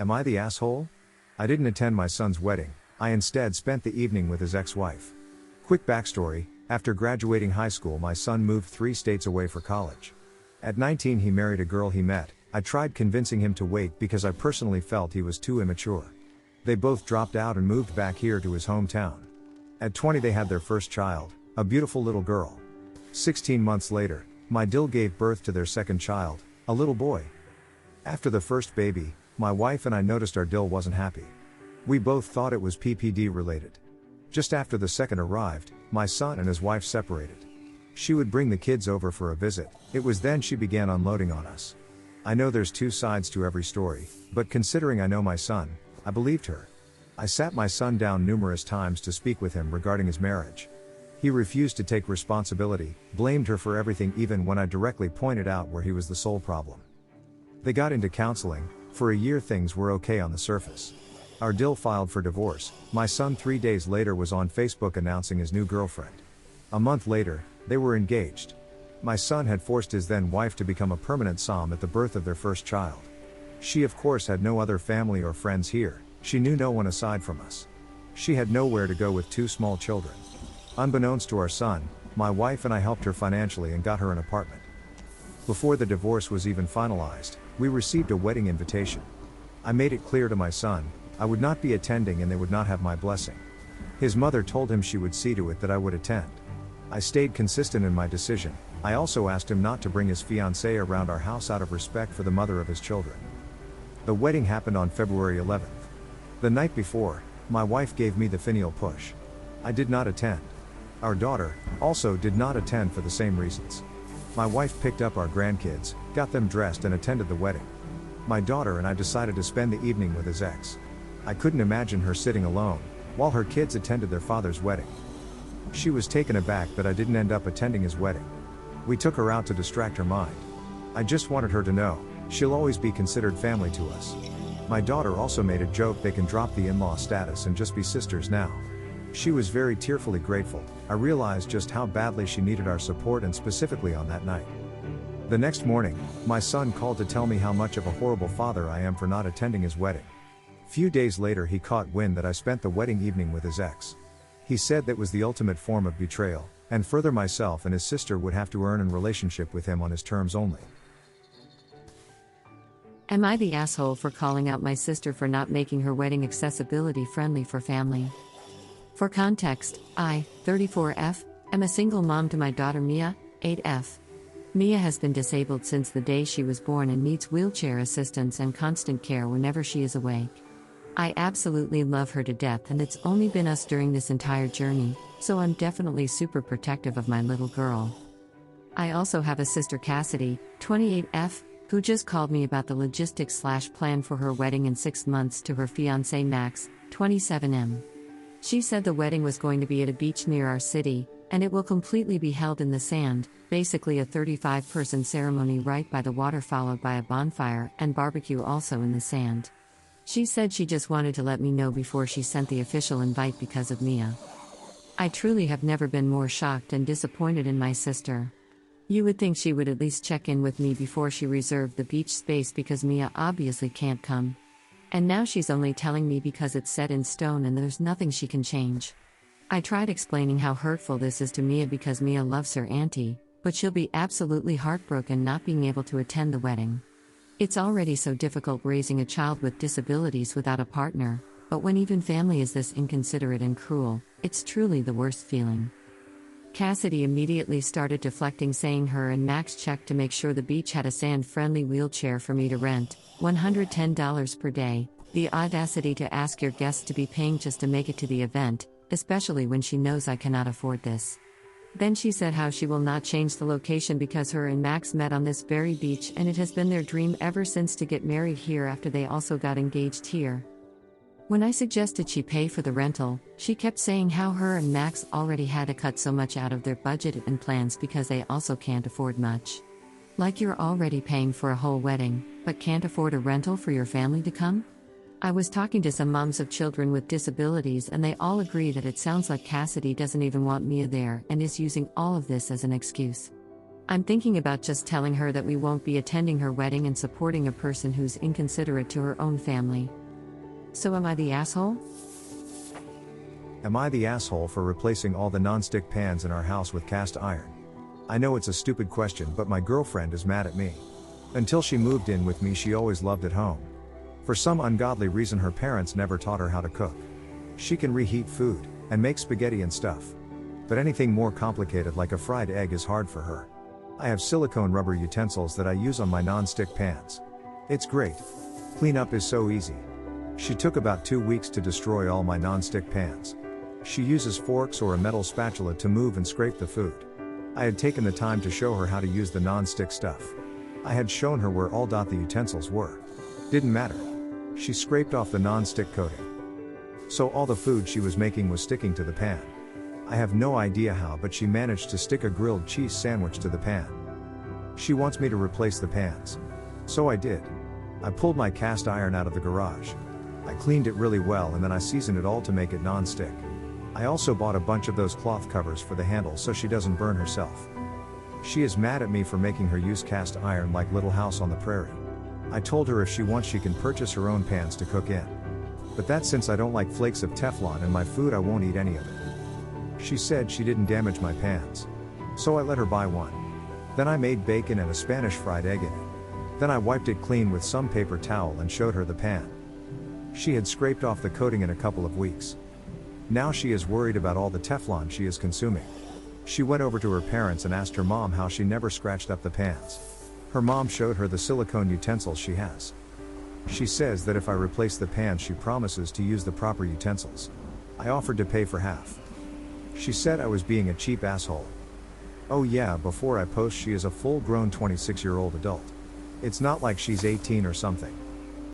Am I the asshole? I didn't attend my son's wedding, I instead spent the evening with his ex-wife. Quick backstory, after graduating high school my son moved 3 states away for college. At 19 he married a girl he met. I tried convincing him to wait because I personally felt he was too immature. They both dropped out and moved back here to his hometown. At 20 they had their first child, a beautiful little girl. 16 months later, my Dill gave birth to their second child, a little boy. After the first baby, my wife and I noticed our Dill wasn't happy. We both thought it was PPD related. Just after the second arrived, my son and his wife separated. She would bring the kids over for a visit. It was then she began unloading on us. I know there's 2 sides to every story, but considering I know my son, I believed her. I sat my son down numerous times to speak with him regarding his marriage. He refused to take responsibility, blamed her for everything even when I directly pointed out where he was the sole problem. They got into counseling. For a year things were okay on the surface. Our Dill filed for divorce. My son 3 days later was on Facebook announcing his new girlfriend. A month later, they were engaged. My son had forced his then wife to become a permanent som at the birth of their first child. She of course had no other family or friends here, she knew no one aside from us. She had nowhere to go with 2 small children. Unbeknownst to our son, my wife and I helped her financially and got her an apartment. Before the divorce was even finalized, we received a wedding invitation. I made it clear to my son, I would not be attending and they would not have my blessing. His mother told him she would see to it that I would attend. I stayed consistent in my decision. I also asked him not to bring his fiancée around our house out of respect for the mother of his children. The wedding happened on February 11th. The night before, my wife gave me the finial push. I did not attend. Our daughter also did not attend for the same reasons. My wife picked up our grandkids, got them dressed and attended the wedding. My daughter and I decided to spend the evening with his ex. I couldn't imagine her sitting alone, while her kids attended their father's wedding. She was taken aback that I didn't end up attending his wedding. We took her out to distract her mind. I just wanted her to know, she'll always be considered family to us. My daughter also made a joke they can drop the in-law status and just be sisters now. She was very tearfully grateful. I realized just how badly she needed our support and specifically on that night. The next morning, my son called to tell me how much of a horrible father I am for not attending his wedding. Few days later he caught wind that I spent the wedding evening with his ex. He said that was the ultimate form of betrayal, and further myself and his sister would have to earn a relationship with him on his terms only. Am I the asshole for calling out my sister for not making her wedding accessibility friendly for family? For context, I, 34F, am a single mom to my daughter Mia, 8F. Mia has been disabled since the day she was born and needs wheelchair assistance and constant care whenever she is awake. I absolutely love her to death and it's only been us during this entire journey, so I'm definitely super protective of my little girl. I also have a sister Cassidy, 28F, who just called me about the logistics/plan for her wedding in 6 months to her fiancé Max, 27M. She said the wedding was going to be at a beach near our city, and it will completely be held in the sand, basically a 35-person ceremony right by the water followed by a bonfire and barbecue also in the sand. She said she just wanted to let me know before she sent the official invite because of Mia. I truly have never been more shocked and disappointed in my sister. You would think she would at least check in with me before she reserved the beach space because Mia obviously can't come. And now she's only telling me because it's set in stone and there's nothing she can change. I tried explaining how hurtful this is to Mia because Mia loves her auntie, but she'll be absolutely heartbroken not being able to attend the wedding. It's already so difficult raising a child with disabilities without a partner, but when even family is this inconsiderate and cruel, it's truly the worst feeling. Cassidy immediately started deflecting, saying her and Max checked to make sure the beach had a sand-friendly wheelchair for me to rent, $110 per day. The audacity to ask your guests to be paying just to make it to the event, especially when she knows I cannot afford this. Then she said how she will not change the location because her and Max met on this very beach and it has been their dream ever since to get married here after they also got engaged here. When I suggested she pay for the rental, she kept saying how her and Max already had to cut so much out of their budget and plans because they also can't afford much. Like you're already paying for a whole wedding, but can't afford a rental for your family to come? I was talking to some moms of children with disabilities and they all agree that it sounds like Cassidy doesn't even want Mia there and is using all of this as an excuse. I'm thinking about just telling her that we won't be attending her wedding and supporting a person who's inconsiderate to her own family. So am I the asshole? Am I the asshole for replacing all the non-stick pans in our house with cast iron? I know it's a stupid question, but my girlfriend is mad at me. Until she moved in with me, she always loved at home. For some ungodly reason, her parents never taught her how to cook. She can reheat food and make spaghetti and stuff. But anything more complicated like a fried egg is hard for her. I have silicone rubber utensils that I use on my non-stick pans. It's great. Cleanup is so easy. She took about 2 weeks to destroy all my non-stick pans. She uses forks or a metal spatula to move and scrape the food. I had taken the time to show her how to use the non-stick stuff. I had shown her where all the utensils were. Didn't matter. She scraped off the non-stick coating. So all the food she was making was sticking to the pan. I have no idea how, but she managed to stick a grilled cheese sandwich to the pan. She wants me to replace the pans. So I did. I pulled my cast iron out of the garage. I cleaned it really well and then I seasoned it all to make it non-stick. I also bought a bunch of those cloth covers for the handle so she doesn't burn herself. She is mad at me for making her use cast iron like Little House on the Prairie. I told her if she wants she can purchase her own pans to cook in. But that since I don't like flakes of Teflon in my food, I won't eat any of it. She said she didn't damage my pans. So I let her buy one. Then I made bacon and a Spanish fried egg in it. Then I wiped it clean with some paper towel and showed her the pan. She had scraped off the coating in a couple of weeks. Now she is worried about all the Teflon she is consuming. She went over to her parents and asked her mom how she never scratched up the pans. Her mom showed her the silicone utensils she has. She says that if I replace the pans, she promises to use the proper utensils. I offered to pay for half. She said I was being a cheap asshole. Oh yeah, before I post, she is a full-grown 26-year-old adult. It's not like she's 18 or something.